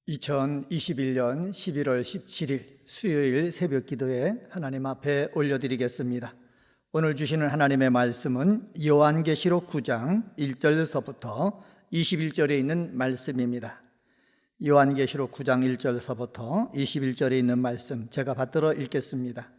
2021년 11월 17일 수요일 새벽 기도에 하나님 앞에 올려드리겠습니다. 오늘 주시는 하나님의 말씀은 요한계시록 9장 1절서부터 21절에 있는 말씀입니다. 요한계시록 9장 1절서부터 21절에 있는 말씀 제가 받들어 읽겠습니다.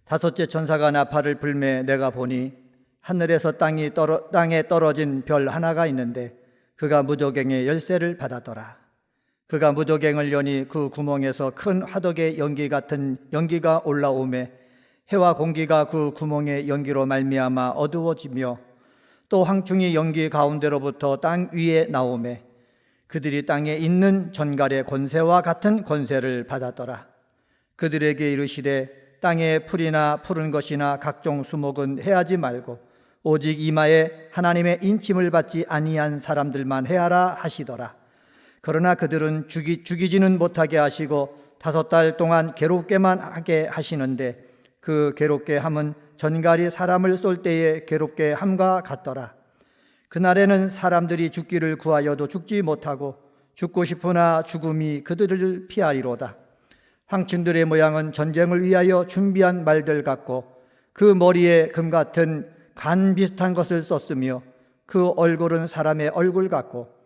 다섯째 천사가 나팔을 불매 내가 보니 하늘에서 땅에 떨어진 별 하나가 있는데 그가 무저갱의 열쇠를 받았더라. 그가 무저갱을 여니 그 구멍에서 큰 화덕의 연기 같은 연기가 올라오매 해와 공기가 그 구멍의 연기로 말미암아 어두워지며 또 황충이 연기 가운데로부터 땅 위에 나오매 그들이 땅에 있는 전갈의 권세와 같은 권세를 받았더라. 그들에게 이르시되 땅에 풀이나 푸른 것이나 각종 수목은 해하지 말고 오직 이마에 하나님의 인침을 받지 아니한 사람들만 해하라 하시더라. 그러나 그들은 죽이지는 못하게 하시고 5달 동안 괴롭게만 하게 하시는데 그 괴롭게 함은 전갈이 사람을 쏠 때에 괴롭게 함과 같더라. 그날에는 사람들이 죽기를 구하여도 죽지 못하고 죽고 싶으나 죽음이 그들을 피하리로다. 황충들의 모양은 전쟁을 위하여 준비한 말들 같고 그 머리에 금 같은 간 비슷한 것을 썼으며 그 얼굴은 사람의 얼굴 같고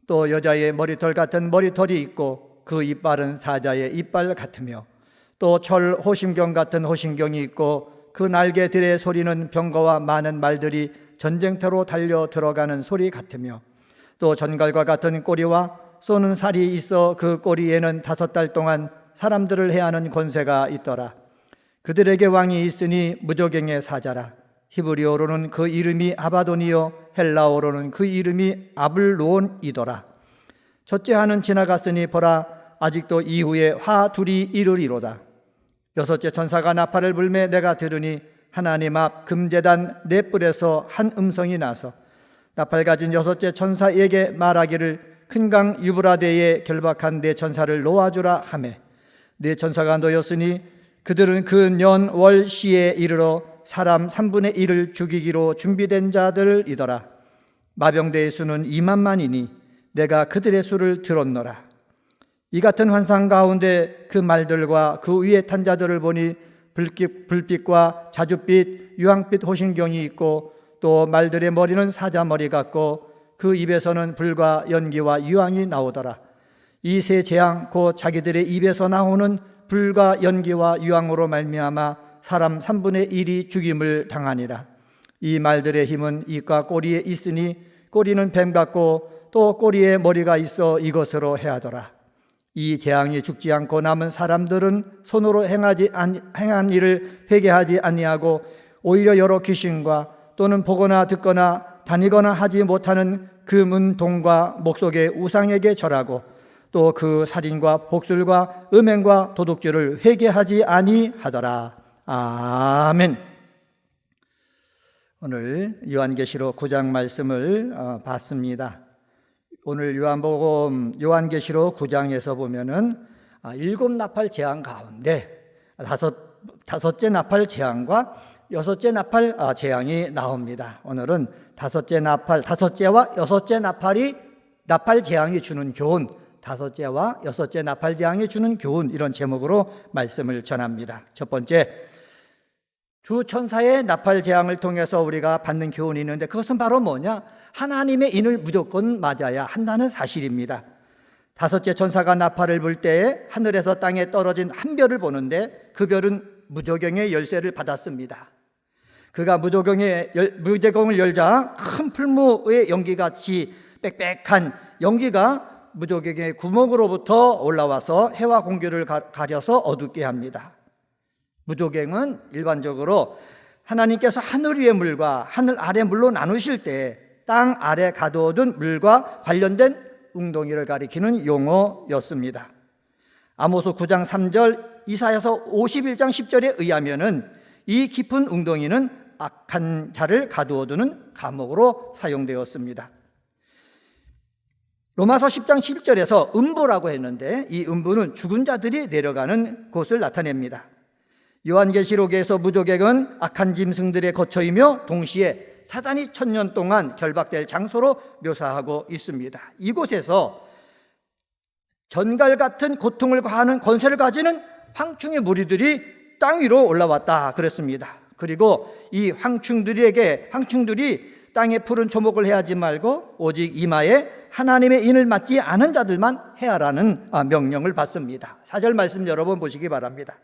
또 여자의 머리털 같은 머리털이 있고 그 이빨은 사자의 이빨 같으며 또 철 호심경 같은 호심경이 있고 그 날개들의 소리는 병거와 많은 말들이 전쟁터로 달려 들어가는 소리 같으며 또 전갈과 같은 꼬리와 쏘는 살이 있어 그 꼬리에는 5달 동안 사람들을 해하는 권세가 있더라. 그들에게 왕이 있으니 무저갱의 사자라. 히브리어로는 그 이름이 아바돈이요 헬라어로는 그 이름이 아블론이더라. 첫째 하는 지나갔으니 보라 아직도 이후에 화 둘이 이르리로다. 여섯째 천사가 나팔을 불매 내가 들으니 하나님 앞 금제단 네 뿔에서 한 음성이 나서 나팔 가진 여섯째 천사에게 말하기를 큰 강 유브라데에 결박한 네 천사를 놓아주라 하매 네 천사가 놓였으니 그들은 그 년 월 시에 이르러 사람 3분의 1을 죽이기로 준비된 자들이더라. 마병대의 수는 2만만이니 내가 그들의 수를 들었노라. 이 같은 환상 가운데 그 말들과 그 위에 탄 자들을 보니 불빛과 자줏빛 유황빛 호신경이 있고 또 말들의 머리는 사자 머리 같고 그 입에서는 불과 연기와 유황이 나오더라. 이 세 재앙 곧 자기들의 입에서 나오는 불과 연기와 유황으로 말미암아 사람 3분의 1이 죽임을 당하니라. 이 말들의 힘은 입과 꼬리에 있으니 꼬리는 뱀 같고 또 꼬리에 머리가 있어 이것으로 해하더라. 이 재앙이 죽지 않고 남은 사람들은 손으로 행한 일을 회개하지 아니하고 오히려 여러 귀신과 또는 보거나 듣거나 다니거나 하지 못하는 금은 동과 목속의 우상에게 절하고 또 그 살인과 복술과 음행과 도둑질을 회개하지 아니하더라. 아멘. 오늘 요한계시록 9장 말씀을 봤습니다. 오늘 요한계시록 9장에서 보면은 7 나팔 재앙 가운데 다섯째 나팔 재앙과 6째 나팔 재앙이 나옵니다. 오늘은 다섯째와 6째 나팔 재앙이 주는 교훈, 5째와 6째 나팔 재앙이 주는 교훈, 이런 제목으로 말씀을 전합니다. 첫 번째, 주 천사의 나팔 재앙을 통해서 우리가 받는 교훈이 있는데 그것은 바로 뭐냐? 하나님의 인을 무조건 맞아야 한다는 사실입니다. 5째 천사가 나팔을 불 때에 하늘에서 땅에 떨어진 한 별을 보는데 그 별은 무저갱의 열쇠를 받았습니다. 그가 무저갱을 열자 큰 풀무의 연기같이 빽빽한 연기가 무저갱의 구멍으로부터 올라와서 해와 공기를 가려서 어둡게 합니다. 무저갱은 일반적으로 하나님께서 하늘 위의 물과 하늘 아래 물로 나누실 때 땅 아래 가두어둔 물과 관련된 웅덩이를 가리키는 용어였습니다. 아모스 9장 3절, 이사야서 51장 10절에 의하면은 이 깊은 웅덩이는 악한 자를 가두어두는 감옥으로 사용되었습니다. 로마서 10장 11절에서 음부라고 했는데 이 음부는 죽은 자들이 내려가는 곳을 나타냅니다. 요한계시록에서 무저갱은 악한 짐승들의 거처이며 동시에 사단이 1000년 동안 결박될 장소로 묘사하고 있습니다. 이곳에서 전갈 같은 고통을 가하는 권세를 가지는 황충의 무리들이 땅 위로 올라왔다 그랬습니다. 그리고 이 황충들이 땅에 푸른 초목을 해하지 말고 오직 이마에 하나님의 인을 맞지 않은 자들만 해하라는 명령을 받습니다. 4절 말씀 여러 번 보시기 바랍니다.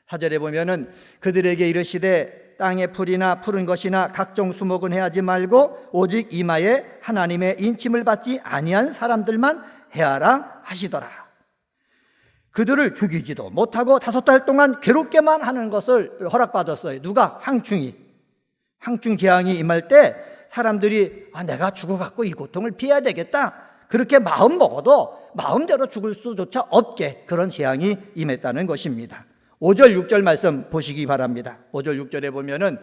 4절에 보면은 그들에게 이르시되 땅의 풀이나 푸른 것이나 각종 수목은 해하지 말고 오직 이마에 하나님의 인침을 받지 아니한 사람들만 해하라 하시더라. 그들을 죽이지도 못하고 5달 동안 괴롭게만 하는 것을 허락받았어요. 누가? 황충이. 황충 재앙이 임할 때 사람들이 내가 죽어갖고 이 고통을 피해야 되겠다, 그렇게 마음 먹어도 마음대로 죽을 수조차 없게 그런 재앙이 임했다는 것입니다. 5절 6절 말씀 보시기 바랍니다. 5절 6절에 보면은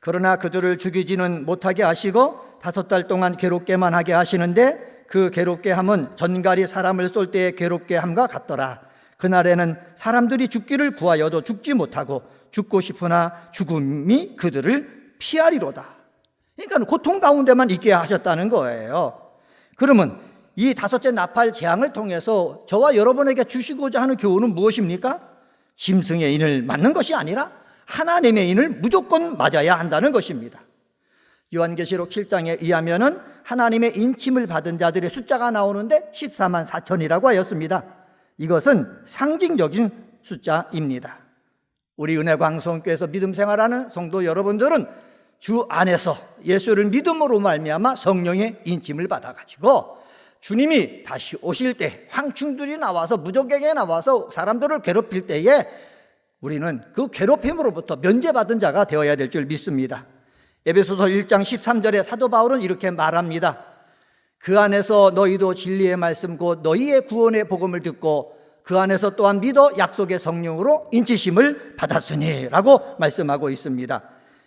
그러나 그들을 죽이지는 못하게 하시고 5달 동안 괴롭게만 하게 하시는데 그 괴롭게 함은 전갈이 사람을 쏠 때의 괴롭게 함과 같더라. 그날에는 사람들이 죽기를 구하여도 죽지 못하고 죽고 싶으나 죽음이 그들을 피하리로다. 그러니까 고통 가운데만 있게 하셨다는 거예요. 그러면 이 5째 나팔 재앙을 통해서 저와 여러분에게 주시고자 하는 교훈은 무엇입니까? 짐승의 인을 맞는 것이 아니라 하나님의 인을 무조건 맞아야 한다는 것입니다. 요한계시록 7장에 의하면은 하나님의 인침을 받은 자들의 숫자가 나오는데 14만 4천이라고 하였습니다. 이것은 상징적인 숫자입니다. 우리 은혜광성교회에서 믿음 생활하는 성도 여러분들은 주 안에서 예수를 믿음으로 말미암아 성령의 인침을 받아가지고 주님이 다시 오실 때 황충들이 나와서 무적행에 나와서 사람들을 괴롭힐 때에 우리는 그 괴롭힘으로부터 면제받은 자가 되어야 될 줄 믿습니다. 에베소서 1장 13절에 사도 바울은 이렇게 말합니다. 그 안에서 너희도 진리의 말씀 곧 너희의 구원의 복음을 듣고 그 안에서 또한 믿어 약속의 성령으로 인치심을 받았으니 라고 말씀하고 있습니다.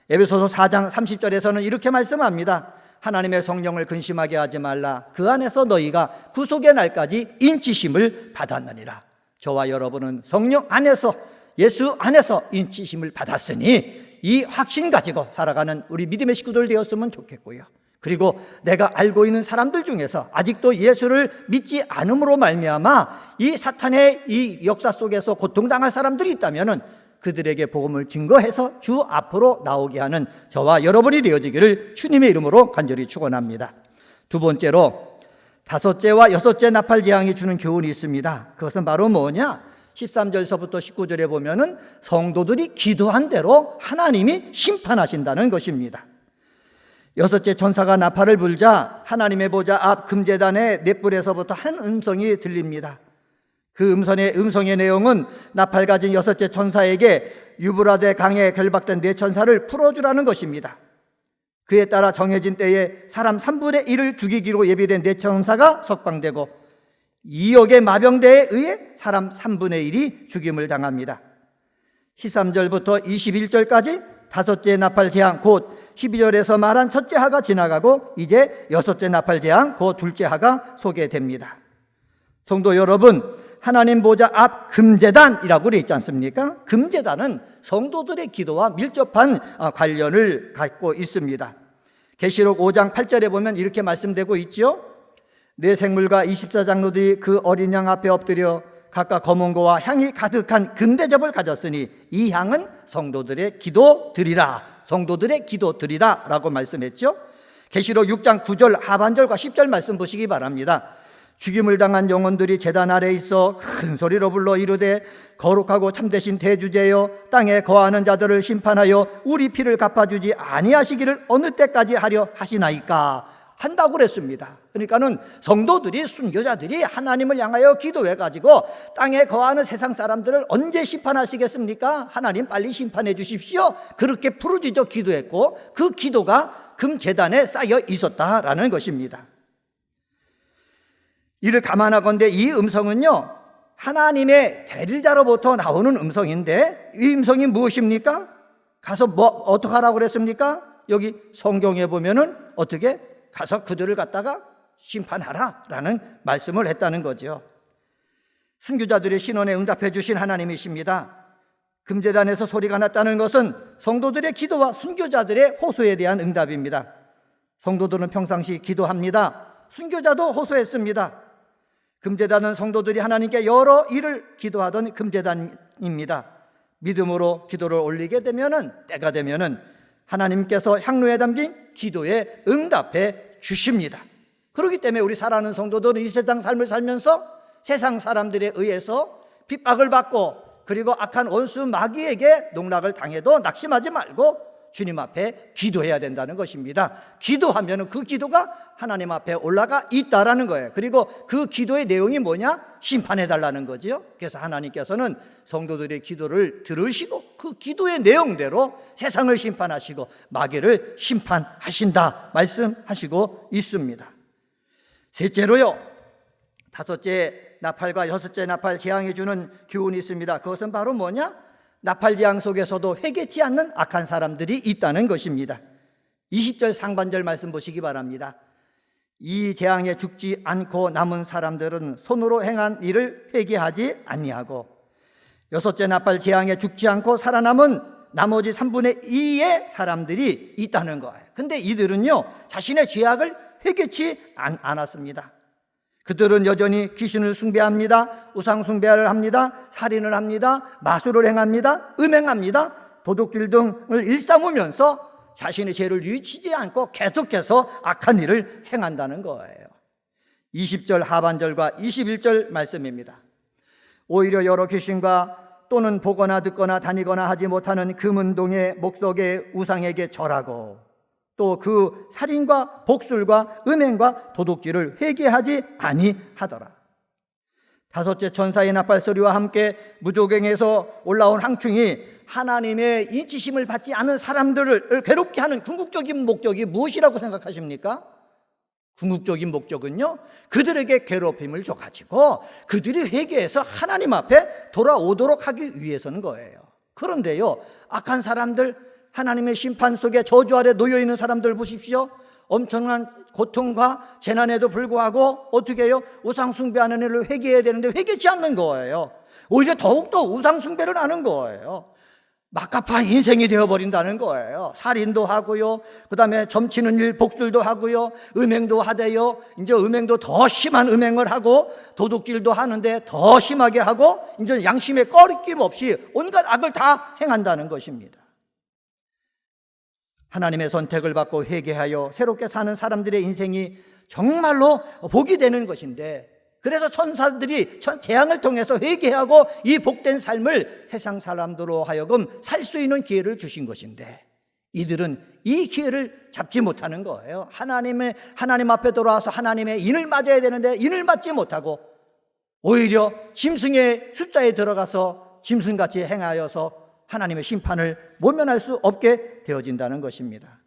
에베소서 4장 30절에서는 이렇게 말씀합니다. 하나님의 성령을 근심하게 하지 말라. 그 안에서 너희가 구속의 날까지 인치심을 받았느니라. 저와 여러분은 성령 안에서, 예수 안에서 인치심을 받았으니 이 확신 가지고 살아가는 우리 믿음의 식구들 되었으면 좋겠고요. 그리고 내가 알고 있는 사람들 중에서 아직도 예수를 믿지 않음으로 말미암아 이 사탄의 이 역사 속에서 고통당할 사람들이 있다면은 그들에게 복음을 증거해서 주 앞으로 나오게 하는 저와 여러분이 되어지기를 주님의 이름으로 간절히 축원합니다. 두 번째로 5째와 6째 나팔 재앙이 주는 교훈이 있습니다. 그것은 바로 뭐냐? 13절서부터 19절에 보면은 성도들이 기도한 대로 하나님이 심판하신다는 것입니다. 6째 천사가 나팔을 불자 하나님의 보좌 앞 금제단의 넷불에서부터 한 음성이 들립니다. 그 음성의 내용은 나팔 가진 6째 천사에게 유브라데 강에 결박된 4천사를 풀어주라는 것입니다. 그에 따라 정해진 때에 사람 3분의 1을 죽이기로 예비된 4천사가 석방되고 2억의 마병대에 의해 사람 3분의 1이 죽임을 당합니다. 13절부터 21절까지 5째 나팔 재앙 곧 12절에서 말한 첫째 하가 지나가고 이제 6째 나팔 재앙 곧 둘째 하가 소개됩니다. 성도 여러분, 하나님 보좌 앞 금제단이라고 되어 있지 않습니까? 금제단은 성도들의 기도와 밀접한 관련을 갖고 있습니다. 계시록 5장 8절에 보면 이렇게 말씀되고 있죠. 네 생물과 24장로들이 그 어린 양 앞에 엎드려 각각 검은 고와 향이 가득한 금대접을 가졌으니 이 향은 성도들의 기도드리라 라고 말씀했죠. 계시록 6장 9절 하반절과 10절 말씀 보시기 바랍니다. 죽임을 당한 영혼들이 제단 아래 있어 큰 소리로 불러 이르되 거룩하고 참되신 대주제여 땅에 거하는 자들을 심판하여 우리 피를 갚아주지 아니하시기를 어느 때까지 하려 하시나이까 한다고 그랬습니다. 그러니까는 성도들이, 순교자들이 하나님을 향하여 기도해가지고 땅에 거하는 세상 사람들을 언제 심판하시겠습니까? 하나님 빨리 심판해 주십시오. 그렇게 부르짖어 기도했고 그 기도가 금제단에 쌓여 있었다라는 것입니다. 이를 감안하건대 이 음성은요, 하나님의 대리자로부터 나오는 음성인데 이 음성이 무엇입니까? 가서 어떻게 하라고 그랬습니까? 여기 성경에 보면은 어떻게? 가서 그들을 갖다가 심판하라 라는 말씀을 했다는 거죠. 순교자들의 신원에 응답해 주신 하나님이십니다. 금제단에서 소리가 났다는 것은 성도들의 기도와 순교자들의 호소에 대한 응답입니다. 성도들은 평상시 기도합니다. 순교자도 호소했습니다. 금제단은 성도들이 하나님께 여러 일을 기도하던 금제단입니다. 믿음으로 기도를 올리게 되면은, 때가 되면은 하나님께서 향로에 담긴 기도에 응답해 주십니다. 그렇기 때문에 우리 사랑하는 성도들은 이 세상 삶을 살면서 세상 사람들에 의해서 핍박을 받고, 그리고 악한 원수 마귀에게 농락을 당해도 낙심하지 말고 주님 앞에 기도해야 된다는 것입니다. 기도하면 그 기도가 하나님 앞에 올라가 있다라는 거예요. 그리고 그 기도의 내용이 뭐냐? 심판해 달라는 거죠. 그래서 하나님께서는 성도들의 기도를 들으시고 그 기도의 내용대로 세상을 심판하시고 마귀를 심판하신다 말씀하시고 있습니다. 셋째로요, 다섯째 나팔과 여섯째 나팔 재앙이 주는 교훈이 있습니다. 그것은 바로 뭐냐? 나팔 재앙 속에서도 회개치 않는 악한 사람들이 있다는 것입니다. 20절 상반절 말씀 보시기 바랍니다. 이 재앙에 죽지 않고 남은 사람들은 손으로 행한 일을 회개하지 아니하고, 여섯째 나팔 재앙에 죽지 않고 살아남은 나머지 3분의 2의 사람들이 있다는 거예요. 근데 이들은요, 자신의 죄악을 회개치 않았습니다. 그들은 여전히 귀신을 숭배합니다. 우상 숭배를 합니다. 살인을 합니다. 마술을 행합니다. 음행합니다. 도둑질 등을 일삼으면서 자신의 죄를 뉘치지 않고 계속해서 악한 일을 행한다는 거예요. 20절 하반절과 21절 말씀입니다. 오히려 여러 귀신과 또는 보거나 듣거나 다니거나 하지 못하는 금은동의 목석의 우상에게 절하고, 또 그 살인과 복술과 음행과 도둑질을 회개하지 아니하더라. 다섯째 천사의 나팔 소리와 함께 무조갱에서 올라온 황충이 하나님의 인치심을 받지 않은 사람들을 괴롭게 하는 궁극적인 목적이 무엇이라고 생각하십니까? 궁극적인 목적은요, 그들에게 괴롭힘을 줘가지고 그들이 회개해서 하나님 앞에 돌아오도록 하기 위해서는 거예요. 그런데요, 악한 사람들, 하나님의 심판 속에 저주 아래 놓여있는 사람들 보십시오. 엄청난 고통과 재난에도 불구하고 어떻게 해요? 우상 숭배하는 일을 회개해야 되는데 회개치 않는 거예요. 오히려 더욱더 우상 숭배를 하는 거예요. 막가파 인생이 되어버린다는 거예요. 살인도 하고요, 그 다음에 점치는 일 복술도 하고요, 음행도 하대요. 이제 음행도 더 심한 음행을 하고, 도둑질도 하는데 더 심하게 하고, 이제 양심에 꺼리낌 없이 온갖 악을 다 행한다는 것입니다. 하나님의 선택을 받고 회개하여 새롭게 사는 사람들의 인생이 정말로 복이 되는 것인데, 그래서 천사들이 재앙을 통해서 회개하고 이 복된 삶을 세상 사람들로 하여금 살 수 있는 기회를 주신 것인데, 이들은 이 기회를 잡지 못하는 거예요. 하나님 앞에 돌아와서 하나님의 인을 맞아야 되는데 인을 맞지 못하고, 오히려 짐승의 숫자에 들어가서 짐승같이 행하여서 하나님의 심판을 모면할 수 없게 되어진다는 것입니다.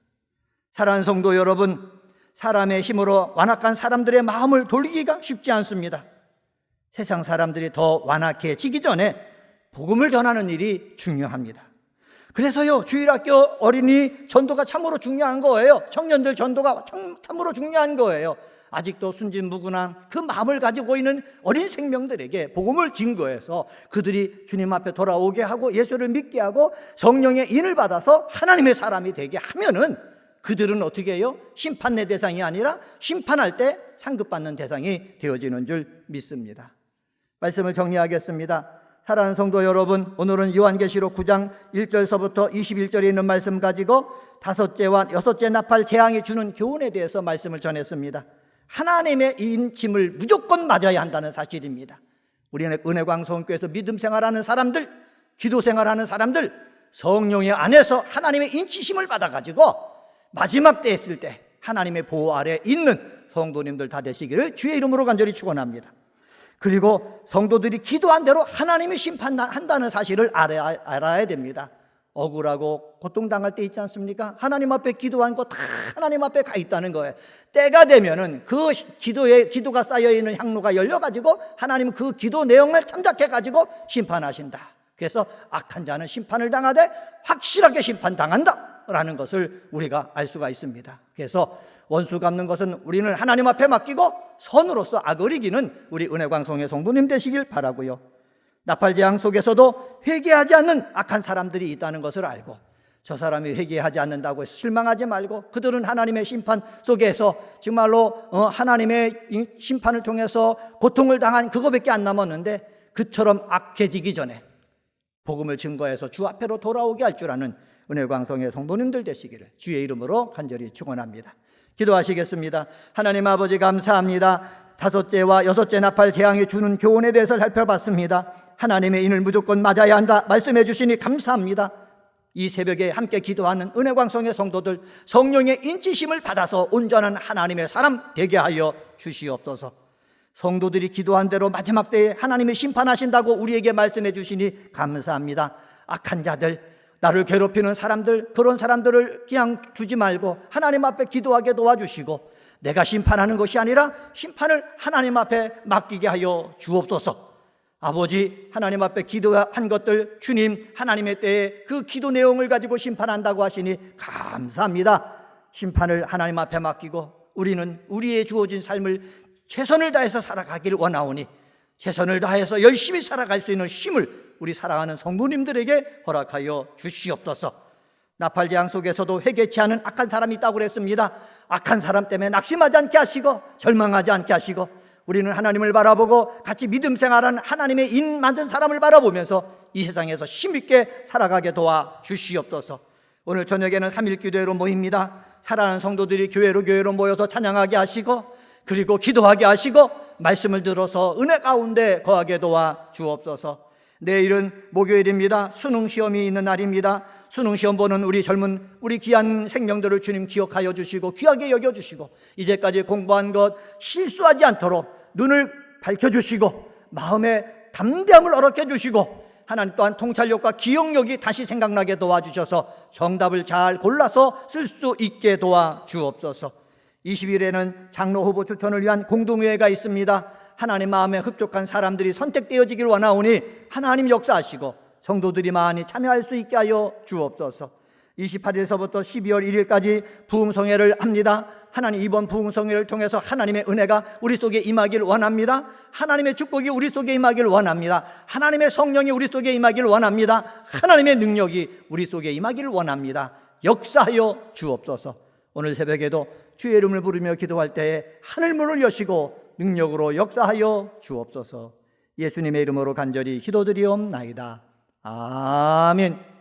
사랑하는 성도 여러분, 사람의 힘으로 완악한 사람들의 마음을 돌리기가 쉽지 않습니다. 세상 사람들이 더 완악해지기 전에 복음을 전하는 일이 중요합니다. 그래서요, 주일학교 어린이 전도가 참으로 중요한 거예요. 청년들 전도가 참으로 중요한 거예요. 아직도 순진무구한 그 마음을 가지고 있는 어린 생명들에게 복음을 증거해서 그들이 주님 앞에 돌아오게 하고 예수를 믿게 하고 성령의 인을 받아서 하나님의 사람이 되게 하면은, 그들은 어떻게 해요? 심판의 대상이 아니라 심판할 때 상급받는 대상이 되어지는 줄 믿습니다. 말씀을 정리하겠습니다. 사랑하는 성도 여러분, 오늘은 요한계시록 9장 1절서부터 21절에 있는 말씀 가지고 다섯째와 여섯째 나팔 재앙이 주는 교훈에 대해서 말씀을 전했습니다. 하나님의 인침을 무조건 맞아야 한다는 사실입니다. 우리는 은혜광성교회에서 믿음 생활하는 사람들, 기도 생활하는 사람들, 성령의 안에서 하나님의 인치심을 받아가지고 마지막 때 했을 때 하나님의 보호 아래 있는 성도님들 다 되시기를 주의 이름으로 간절히 축원합니다. 그리고 성도들이 기도한 대로 하나님이 심판한다는 사실을 알아야 됩니다. 억울하고 고통당할 때 있지 않습니까? 하나님 앞에 기도한 거 다 하나님 앞에 가 있다는 거예요. 때가 되면은 그 기도가 쌓여있는 향로가 열려가지고 하나님은 그 기도 내용을 참작해가지고 심판하신다. 그래서 악한 자는 심판을 당하되 확실하게 심판당한다라는 것을 우리가 알 수가 있습니다. 그래서 원수 갚는 것은 우리는 하나님 앞에 맡기고 선으로서 악을 이기는 우리 은혜광성의 성도님 되시길 바라고요. 나팔 재앙 속에서도 회개하지 않는 악한 사람들이 있다는 것을 알고 저 사람이 회개하지 않는다고 해서 실망하지 말고, 그들은 하나님의 심판 속에서 정말로 하나님의 심판을 통해서 고통을 당한 그거밖에 안 남았는데, 그처럼 악해지기 전에 복음을 증거해서 주 앞에로 돌아오게 할 줄 아는 은혜광성의 성도님들 되시기를 주의 이름으로 간절히 축원합니다. 기도하시겠습니다. 하나님 아버지, 감사합니다. 다섯째와 여섯째 나팔 재앙이 주는 교훈에 대해서 살펴봤습니다. 하나님의 인을 무조건 맞아야 한다 말씀해 주시니 감사합니다. 이 새벽에 함께 기도하는 은혜광성의 성도들, 성령의 인치심을 받아서 온전한 하나님의 사람 되게 하여 주시옵소서. 성도들이 기도한 대로 마지막 때에 하나님이 심판하신다고 우리에게 말씀해 주시니 감사합니다. 악한 자들, 나를 괴롭히는 사람들, 그런 사람들을 그냥 두지 말고 하나님 앞에 기도하게 도와주시고, 내가 심판하는 것이 아니라 심판을 하나님 앞에 맡기게 하여 주옵소서. 아버지, 하나님 앞에 기도한 것들 주님 하나님의 때에 그 기도 내용을 가지고 심판한다고 하시니 감사합니다. 심판을 하나님 앞에 맡기고 우리는 우리의 주어진 삶을 최선을 다해서 살아가기를 원하오니, 최선을 다해서 열심히 살아갈 수 있는 힘을 우리 사랑하는 성도님들에게 허락하여 주시옵소서. 나팔재앙 속에서도 회개치 않은 악한 사람이 있다고 그랬습니다. 악한 사람 때문에 낙심하지 않게 하시고 절망하지 않게 하시고, 우리는 하나님을 바라보고 같이 믿음 생활하는 하나님의 인 만든 사람을 바라보면서 이 세상에서 힘있게 살아가게 도와 주시옵소서. 오늘 저녁에는 3일 기도회로 모입니다. 사랑하는 성도들이 교회로 모여서 찬양하게 하시고, 그리고 기도하게 하시고, 말씀을 들어서 은혜 가운데 거하게 도와 주옵소서. 내일은 목요일입니다. 수능시험이 있는 날입니다. 수능시험 보는 우리 젊은 우리 귀한 생명들을 주님 기억하여 주시고 귀하게 여겨주시고, 이제까지 공부한 것 실수하지 않도록 눈을 밝혀주시고 마음에 담대함을 얻게 주시고, 하나님 또한 통찰력과 기억력이 다시 생각나게 도와주셔서 정답을 잘 골라서 쓸 수 있게 도와주옵소서. 20일에는 장로 후보 추천을 위한 공동회의가 있습니다. 하나님 마음에 흡족한 사람들이 선택되어지길 원하오니 하나님 역사하시고 성도들이 많이 참여할 수 있게 하여 주옵소서. 28일서부터 12월 1일까지 부흥성회를 합니다. 하나님, 이번 부흥성회를 통해서 하나님의 은혜가 우리 속에 임하길 원합니다. 하나님의 축복이 우리 속에 임하길 원합니다. 하나님의 성령이 우리 속에 임하길 원합니다. 하나님의 능력이 우리 속에 임하길 원합니다. 역사하여 주옵소서. 오늘 새벽에도 주의 이름을 부르며 기도할 때에 하늘문을 여시고 능력으로 역사하여 주옵소서. 예수님의 이름으로 간절히 기도드리옵나이다. 아멘.